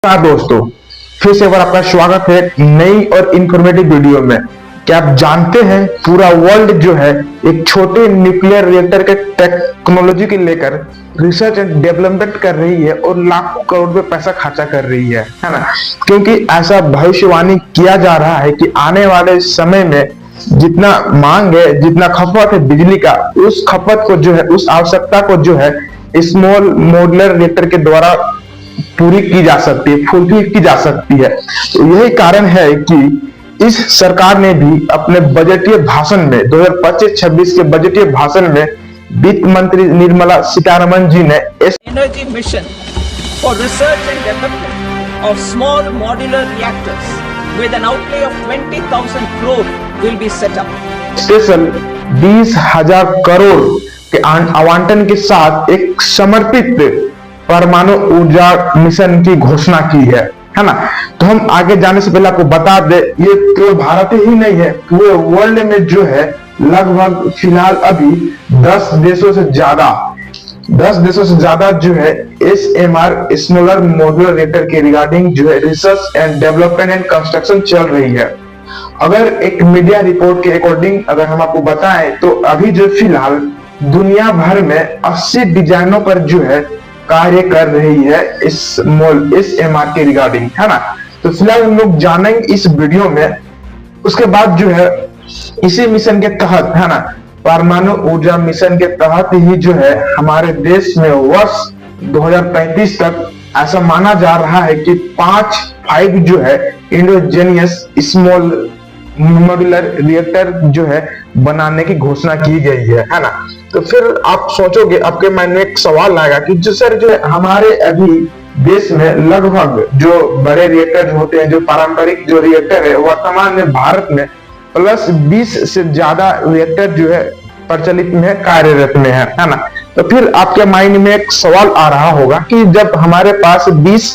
दोस्तों, फिर से एक बार आपका स्वागत है एक नई और इंफॉर्मेटिव वीडियो में। क्या आप जानते हैं पूरा वर्ल्ड जो है एक छोटे न्यूक्लियर रिएक्टर के टेक्नोलॉजी के लेकर रिसर्च एंड डेवलपमेंट कर रही है और लाखों करोड़ रुपए पैसा खर्चा कर रही है ना। क्योंकि ऐसा भविष्यवाणी किया जा रहा है कि आने वाले समय में जितना मांग है, जितना खपत है बिजली का, उस खपत को जो है, उस आवश्यकता को जो है स्मॉल मॉड्यूलर रिएक्टर के द्वारा पूरी की जा सकती है, फुलफिल की जा सकती है। तो यही कारण है कि इस सरकार ने भी अपने बजटीय भाषण में 2025-26 के बजटीय भाषण में वित्त मंत्री निर्मला सीतारमण जी ने energy mission for research and development of small modular reactors with an outlay of 20,000 crore will be set up. Special 20,000 crore के आवंटन के साथ एक समर्पित परमाणु ऊर्जा मिशन की घोषणा की है ना। तो हम आगे जाने से पहले आपको बता दे, ये केवल भारत ही नहीं है, पूरे वर्ल्ड में जो है लगभग फिलहाल अभी 10 देशों से ज्यादा जो है SMR स्मॉलर मॉड्यूलर रिएक्टर के रिगार्डिंग जो है research and development and construction चल रही है। अगर एक मीडिया रिपोर्ट के अकॉर्डिंग अगर हम आपको बताएं तो अभी जो फिलहाल दुनिया भर में 80 डिजाइनों पर जो है कार्य कर रही है SMR के रिगार्डिंग, है ना। तो फिलहाल हम लोग जानेंगे इस वीडियो में। उसके बाद जो है इसी मिशन के तहत, है ना, परमाणु ऊर्जा मिशन के तहत ही जो है हमारे देश में वर्ष 2035 तक ऐसा माना जा रहा है कि 5 जो है इंडोजेनियस स्मॉल मॉड्यूलर रिएक्टर जो है बनाने की घोषणा की गई है ना। तो फिर आप सोचोगे, आपके माइंड में एक सवाल आएगा कि जो सर जो है हमारे अभी देश में लगभग जो बड़े रिएक्टर होते हैं, जो पारंपरिक जो रिएक्टर है, वर्तमान में भारत में प्लस 20 से ज्यादा रिएक्टर जो है प्रचलित में कार्यरत में है ना। तो फिर आपके माइंड में एक सवाल आ रहा होगा कि जब हमारे पास 20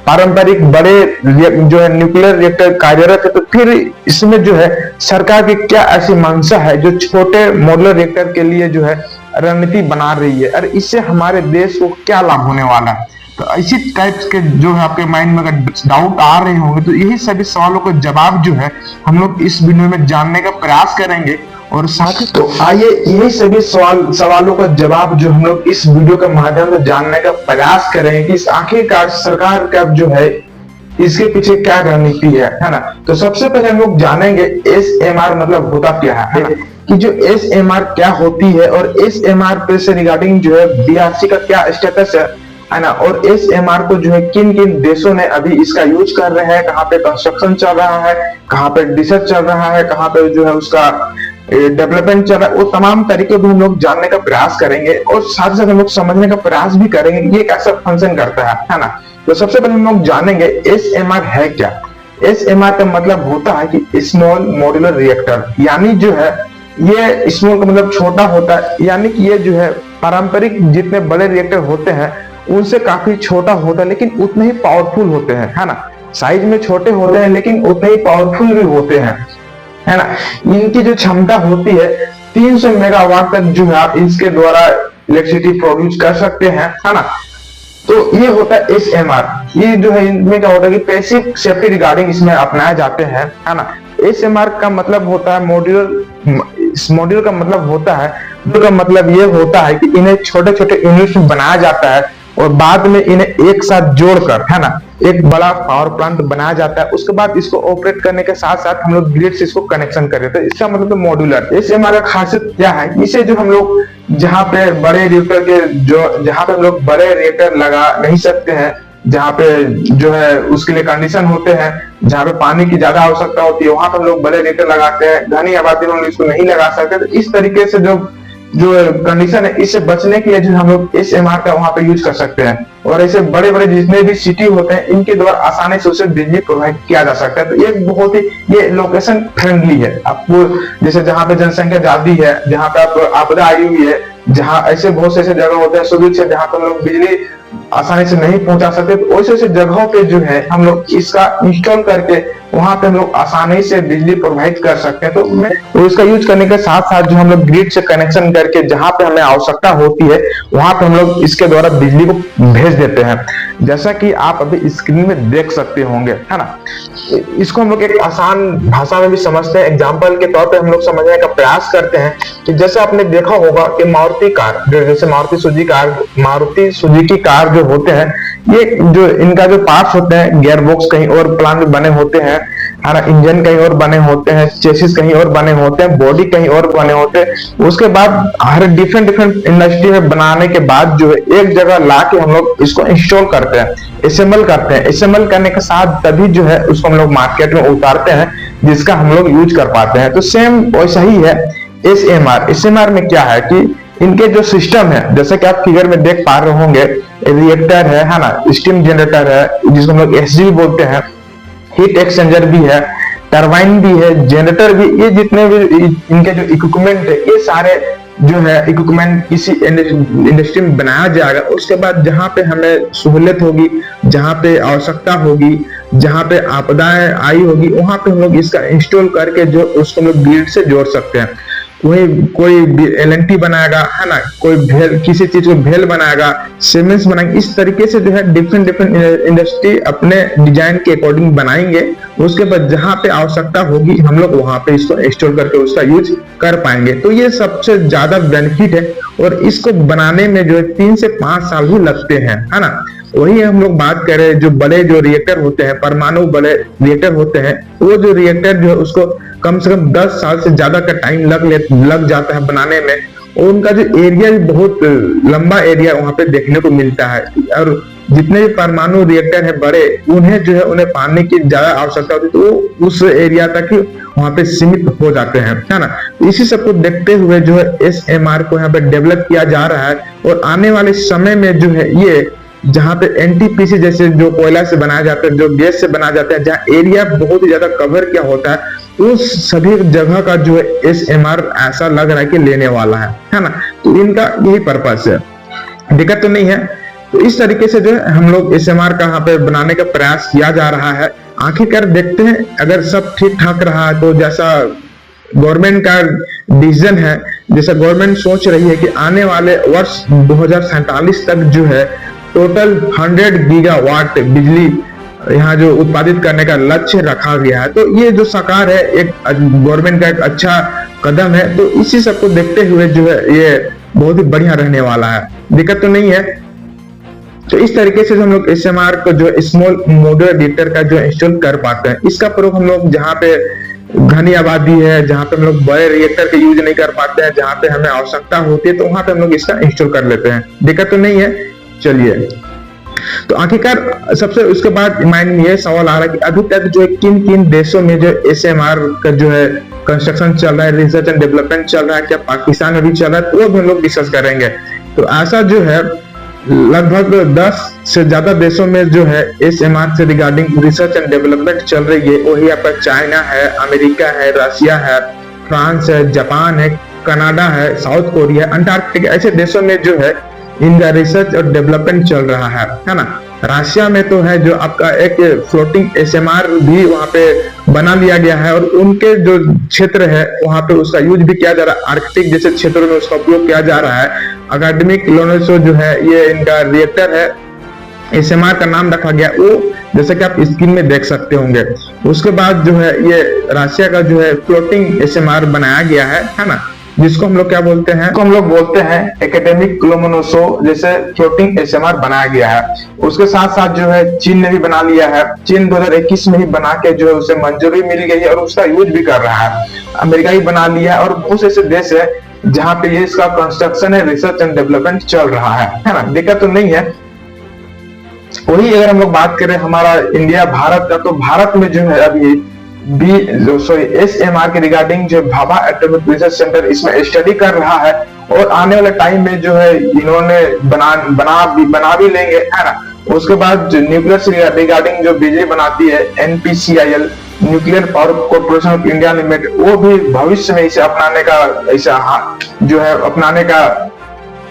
पारंपरिक बड़े जो है न्यूक्लियर रिएक्टर कार्यरत है, तो फिर इसमें जो है सरकार की क्या ऐसी मंशा है जो छोटे मॉड्यूलर रिएक्टर के लिए जो है रणनीति बना रही है, और इससे हमारे देश को क्या लाभ होने वाला है। तो इसी टाइप के जो है आपके माइंड में अगर डाउट आ रहे होंगे, तो यही सभी सवालों का जवाब जो है हम लोग इस वीडियो में जानने का प्रयास करेंगे। और साथ ही तो आइए यही सभी सवालों का जवाब जो हम लोग इस वीडियो के माध्यम से जानने का प्रयास करेंगे कि इस आखिरकार सरकार का जो है इसके पीछे क्या रणनीति है ना। तो सबसे पहले हम लोग जानेंगे SMR मतलब होता क्या है ना? कि जो SMR क्या होती है और SMR पे से रिगार्डिंग जो है DRC का क्या स्टेटस है ना, और SMR को जो है किन किन देशों ने अभी इसका यूज कर रहे हैं, कहाँ पे कंस्ट्रक्शन चल रहा है, कहाँ पे रिसर्च चल रहा है, कहाँ पे जो है उसका डेवलपमेंट चल रहा है, वो तमाम तरीके भी हम लोग जानने का प्रयास करेंगे। और साथ साथ हम लोग समझने का प्रयास भी करेंगे कि ये कैसा फंक्शन करता है ना। तो सबसे पहले हम लोग जानेंगे SMR है क्या। SMR का मतलब होता है कि स्मॉल मॉड्यूलर रिएक्टर, यानी जो है ये स्मॉल का मतलब छोटा होता है, यानी कि ये जो है पारंपरिक जितने बड़े रिएक्टर होते हैं उनसे काफी छोटा होता है, लेकिन उतने ही पावरफुल होते हैं, है ना। साइज में छोटे होते हैं लेकिन उतने ही पावरफुल भी होते हैं, है ना। इनकी जो क्षमता होती है 300 मेगावाट तक जो है आप इसके द्वारा इलेक्ट्रिसिटी प्रोड्यूस कर सकते हैं, है ना। तो ये होता है SMR। ये जो है इनमें क्या होता है कि पैसिव सेफ्टी रिगार्डिंग इसमें अपनाए जाते हैं, है ना। SMR का मतलब होता है मॉड्यूलर का मतलब होता है, का मतलब ये होता है कि इन्हें छोटे छोटे यूनिट्स में बनाया जाता है और बाद में इन्हें एक साथ जोड़कर, है ना, एक बड़ा पावर प्लांट बनाया जाता है। उसके बाद इसको ऑपरेट करने के साथ साथ हम लोग ग्रिड से इसको कनेक्शन कर देते हैं। इसका मतलब तो मॉड्यूलर। SMR का खासियत क्या है, इसे जो हम लोग जहाँ पे बड़े रिएक्टर के जहाँ पे हम लोग बड़े रिएक्टर लगा नहीं सकते हैं, जहाँ पे जो है उसके लिए कंडीशन होते हैं, जहाँ पे पानी की ज्यादा आवश्यकता होती है, वहां पर हम लोग बड़े रिएक्टर लगाते हैं। घनी आबादी में इसको नहीं लगा सकते। तो इस तरीके से जो कंडीशन है, इससे बचने के लिए जो हम लोग SMR का वहां पे यूज कर सकते हैं। और ऐसे बड़े बड़े जितने भी सिटी होते हैं इनके द्वारा आसानी से उसे बिजली प्रोवाइड किया जा सकता है। तो ये बहुत ही ये लोकेशन फ्रेंडली है। आपको जैसे जहाँ पे जनसंख्या ज्यादा है, जहाँ पे आप आपदा आई हुई है, जहाँ ऐसे बहुत से ऐसे जगह होते हैं सुदूर से जहाँ पर हम लोग बिजली आसानी से नहीं पहुंचा सकते, तो ऐसे जगहों पे जो है हम लोग इसका इंस्टॉल करके वहां पे हम लोग आसानी से बिजली प्रोवाइड कर सकते हैं। तो इसका यूज करने के साथ साथ जो हम लोग ग्रिड से कनेक्शन करके जहां पे हमें आवश्यकता होती है वहां पे हम लोग इसके द्वारा बिजली को भेज भेज देते हैं, जैसा कि आप अभी स्क्रीन में देख सकते होंगे, है ना। इसको हम लोग एक आसान भाषा में भी समझते हैं, एग्जाम्पल के तौर पे हम लोग समझने का प्रयास करते हैं कि जैसे आपने देखा होगा कि मारुति कार, जैसे मारुति सुजुकी कार जो होते हैं, ये जो इनका जो पार्ट्स होते हैं, गियर बॉक्स कहीं और प्लांट में बने होते हैं, है ना, इंजन कहीं और बने होते हैं, चेसिस कहीं और बने होते हैं, बॉडी कहीं और बने होते हैं। उसके बाद हर डिफरेंट इंडस्ट्री में बनाने के बाद जो है एक जगह ला के हम लोग इसको इंस्टॉल करते हैं, असेंबल करते हैं। असेंबल करने के साथ तभी जो है उसको हम लोग मार्केट में उतारते हैं, जिसका हम लोग यूज कर पाते हैं। तो सेम वैसा ही है एसएमआर में क्या है कि इनके जो सिस्टम है, जैसे कि आप फिगर में देख पा रहे होंगे, रिएक्टर है ना, स्टीम जनरेटर है जिसको हम लोग एसजी बोलते हैं, हीट एक्सचेंजर भी है, टरबाइन भी है, जनरेटर भी, ये जितने भी इनके जो इक्विपमेंट है, ये सारे जो है इक्विपमेंट किसी इंडस्ट्री में बनाया जाएगा। उसके बाद जहां पे हमें सहूलियत होगी, जहां पे आवश्यकता होगी, जहां पे आपदाएं आई होगी, वहां पे हम लोग इसका इंस्टॉल करके जो उसको हम लोग ग्रिड से जोड़ सकते हैं। वही कोई एलएनटी बनाएगा, है ना, कोई भेल, किसी चीज को भेल बनाएगा, सीमेंट्स बनाएंगे। इस तरीके से जो है डिफरेंट इंडस्ट्री अपने डिजाइन के अकॉर्डिंग बनाएंगे। उसके बाद जहां पे आवश्यकता होगी हम लोग वहां पे इसको इंस्टॉल करके उसका यूज कर पाएंगे। तो ये सबसे ज्यादा बेनिफिट है, और इसको बनाने में जो है 3 से 5 साल भी लगते हैं, है ना। वही हम लोग बात करें जो बड़े जो रिएक्टर होते हैं, परमाणु बड़े रिएक्टर होते हैं, वो जो रिएक्टर जो है उसको कम से कम 10 साल से ज्यादा का टाइम लग जाता है बनाने में, और उनका जो एरिया भी बहुत लंबा एरिया वहां पे देखने को मिलता है। और जितने भी परमाणु रिएक्टर है बड़े, उन्हें जो है उन्हें पानी की ज्यादा आवश्यकता होती है, तो वो उस एरिया तक ही वहां पे सीमित हो जाते हैं, है ना। इसी सब को देखते हुए जो है एसएमआर को यहाँ पे डेवलप किया जा रहा है, और आने वाले समय में जो है ये जहां पे एनटीपीसी जैसे जो कोयला से बनाया जाता है, जो गैस से बनाया जाता है, जहाँ एरिया बहुत ही ज्यादा कवर किया होता है, उस सभी जगह का जो है एसएमआर ऐसा लग रहा है कि लेने वाला है ना। तो इनका यही पर्पस है, दिक्कत तो नहीं है। तो इस तरीके से जो है हम लोग एसएमआर का यहाँ पे बनाने का प्रयास किया जा रहा है। आखिरकार देखते हैं अगर सब ठीक ठाक रहा तो जैसा गवर्नमेंट का डिसीजन है, जैसा गवर्नमेंट सोच रही है कि आने वाले वर्ष 2047 तक जो है टोटल 100 गीगावाट बिजली यहाँ जो उत्पादित करने का लक्ष्य रखा गया है। तो ये जो साकार है, एक गवर्नमेंट का एक अच्छा कदम है। तो इसी सब को देखते हुए जो है ये बहुत ही बढ़िया रहने वाला है, दिक्कत तो नहीं है। तो इस तरीके से हम लोग एसएमआर को जो स्मॉल मॉड्यूलर रिएक्टर का जो इंस्टॉल कर पाते हैं। इसका प्रयोग हम लोग जहाँ पे घनी आबादी है, जहाँ पे हम लोग बड़े रिएक्टर का यूज नहीं कर पाते हैं, जहाँ पे हमें आवश्यकता होती है, तो वहां पे हम लोग इसका इंस्टॉल कर लेते हैं, दिक्कत तो नहीं है। चलिए, तो आखिरकार सबसे उसके बाद माइंड में ये सवाल आ रहा है कि अभी तक जो है किन किन देशों में जो एसएमआर का जो है कंस्ट्रक्शन चल रहा है, रिसर्च एंड डेवलपमेंट चल रहा है, क्या पाकिस्तान में भी चल रहा है, तो वो भी हम लोग डिस्कस करेंगे। तो ऐसा जो है लगभग 10 से ज्यादा देशों में जो है एसएमआर से रिगार्डिंग रिसर्च एंड डेवलपमेंट चल रही है। वही यहाँ पर चाइना है, अमेरिका है, रशिया है, फ्रांस है, जापान है, कनाडा है, साउथ कोरिया, अंटार्कटिका, ऐसे देशों में जो है इनका रिसर्च और डेवलपमेंट चल रहा है ना। रशिया में तो है जो आपका एक फ्लोटिंग एसएमआर भी वहां पे बना लिया गया है, और उनके जो क्षेत्र है वहां पे उसका यूज भी किया जा रहा है। आर्कटिक जैसे क्षेत्रों में उसका उपयोग किया जा रहा है। अकादमिक लोनेसो जो है ये इनका रिएक्टर है, एसएमआर का नाम रखा गया, वो जैसे कि आप स्क्रीन में देख सकते होंगे। उसके बाद जो है ये रशिया का जो है फ्लोटिंग एसएमआर बनाया गया है ना, जिसको हम लोग क्या बोलते हैं, हम लोग बोलते हैं एकेडमिक लोमोनोसो जैसे फ्लोटिंग एसएमआर बनाया गया है। उसके साथ साथ जो है चीन ने भी बना लिया है। चीन 2021 में ही बना के जो है उसे मंजूरी मिल गई है और उसका यूज भी कर रहा है। अमेरिका ही बना लिया है, और बहुत से ऐसे देश है जहाँ पे ये इसका कंस्ट्रक्शन है, रिसर्च एंड डेवलपमेंट चल रहा है ना, दिक्कत तो नहीं है। वही अगर हम लोग बात करें हमारा इंडिया भारत का, तो भारत में जो है अभी एसएमआर के रिगार्डिंग जो भाभा एटॉमिक रिसर्च सेंटर इसमें स्टडी कर रहा है, और आने वाले टाइम में जो है इन्होंने बना भी लेंगे, है ना। उसके बाद जो न्यूक्लियर से रिगार्डिंग जो बिजली बनाती है NPCIL, nuclear power corporation of India limited, वो भी भविष्य में इसे अपनाने का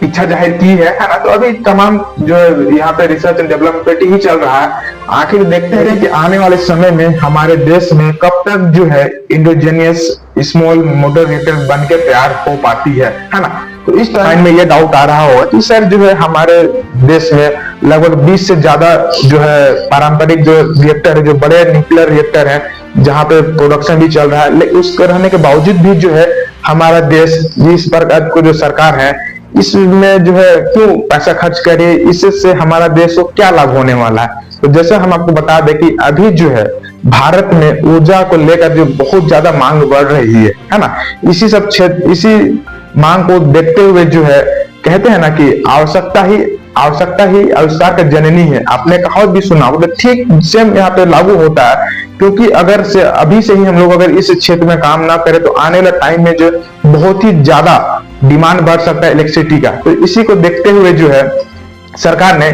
इच्छा जाहिर की है ना। तो अभी तमाम जो यहाँ पे रिसर्च एंड डेवलपमेंट ही चल रहा है। आखिर देखते हैं कि आने वाले समय में हमारे देश में कब तक जो है इंडोजेनियस स्मॉल मॉड्यूलर रिएक्टर बन के तैयार हो पाती है ना। तो इस टाइम में ये डाउट आ रहा होगा कि सर जो है हमारे देश में लगभग 20 से ज्यादा जो है पारंपरिक जो रिएक्टर है, जो बड़े न्यूक्लियर रिएक्टर है, जहां पे प्रोडक्शन भी चल रहा है, लेकिन उसके रहने के बावजूद भी जो है हमारा देश इस पर को जो सरकार है इसमें जो है क्यों पैसा खर्च करे, इससे हमारा देश को क्या लाभ होने वाला है। तो जैसे हम आपको बता दें कि अभी जो है भारत में ऊर्जा को लेकर जो बहुत ज्यादा मांग बढ़ रही है ना, इसी सब क्षेत्र इसी मांग को देखते हुए जो है कहते हैं ना कि आवश्यकता ही आविष्कार का जननी है। आपने कहावत भी सुना होगा, ठीक सेम यहाँ पे लागू होता है, क्योंकि अगर से अभी से ही हम लोग अगर इस क्षेत्र में काम ना करें तो आने वाले टाइम में जो बहुत ही ज्यादा डिमांड बढ़ सकता है इलेक्ट्रिसिटी का। तो इसी को देखते हुए जो है सरकार ने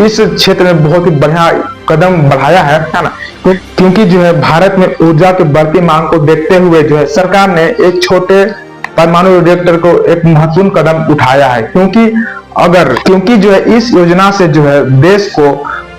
इस क्षेत्र में बहुत ही बढ़िया कदम बढ़ाया है ना, क्योंकि जो है भारत में ऊर्जा की बढ़ती मांग को देखते हुए जो है सरकार ने एक छोटे परमाणु रिएक्टर को एक महत्वपूर्ण कदम उठाया है, क्योंकि जो है इस योजना से जो है देश को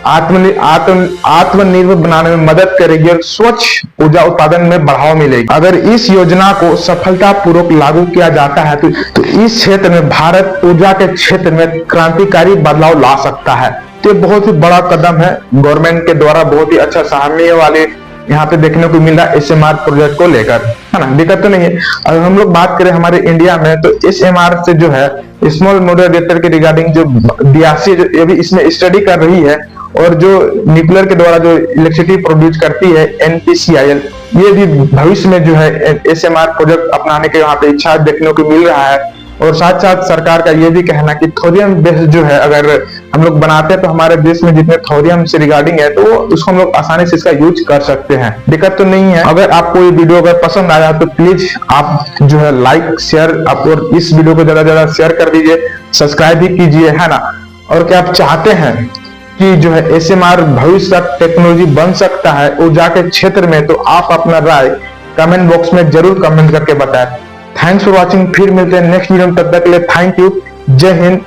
आत्मनिर्भर बनाने में मदद करेगी और स्वच्छ ऊर्जा उत्पादन में बढ़ावा मिलेगी। अगर इस योजना को सफलतापूर्वक लागू किया जाता है तो इस क्षेत्र में भारत ऊर्जा के क्षेत्र में क्रांतिकारी बदलाव ला सकता है। तो बहुत ही बड़ा कदम है, गवर्नमेंट के द्वारा बहुत ही अच्छा सराहनीय वाले यहाँ पे देखने को मिला SMR प्रोजेक्ट को लेकर, है ना, दिक्कत तो नहीं है। अगर हम लोग बात करें हमारे इंडिया में तो SMR से जो है स्मॉल मॉड्यूलर रिएक्टर के रिगार्डिंग जो DRC जो ये भी इसमें स्टडी कर रही है, और जो न्यूक्लियर के द्वारा जो इलेक्ट्रिसिटी प्रोड्यूस करती है NPCIL, ये भी भविष्य में जो है SMR प्रोजेक्ट अपनाने के यहाँ पे इच्छा देखने को मिल रहा है। और साथ साथ सरकार का ये भी कहना कि थोरियम बेस्ड जो है अगर हम लोग बनाते हैं तो हमारे देश में जितने थोरियम से रिगार्डिंग है तो उसको हम लोग आसानी से इसका यूज कर सकते हैं, दिक्कत तो नहीं है। अगर आपको ये वीडियो अगर पसंद आया तो प्लीज आप जो है लाइक शेयर और इस वीडियो को ज्यादा ज्यादा शेयर कर दीजिए, सब्सक्राइब भी कीजिए, है ना। और क्या आप चाहते हैं कि जो है SMR भविष्य का टेक्नोलॉजी बन सकता है ऊर्जा के क्षेत्र में, तो आप अपना राय कमेंट बॉक्स में जरूर कमेंट करके बताएं। थैंक्स फॉर वॉचिंग, फिर मिलते हैं नेक्स्ट वीडियो में, तब तक के लिए थैंक यू, जय हिंद।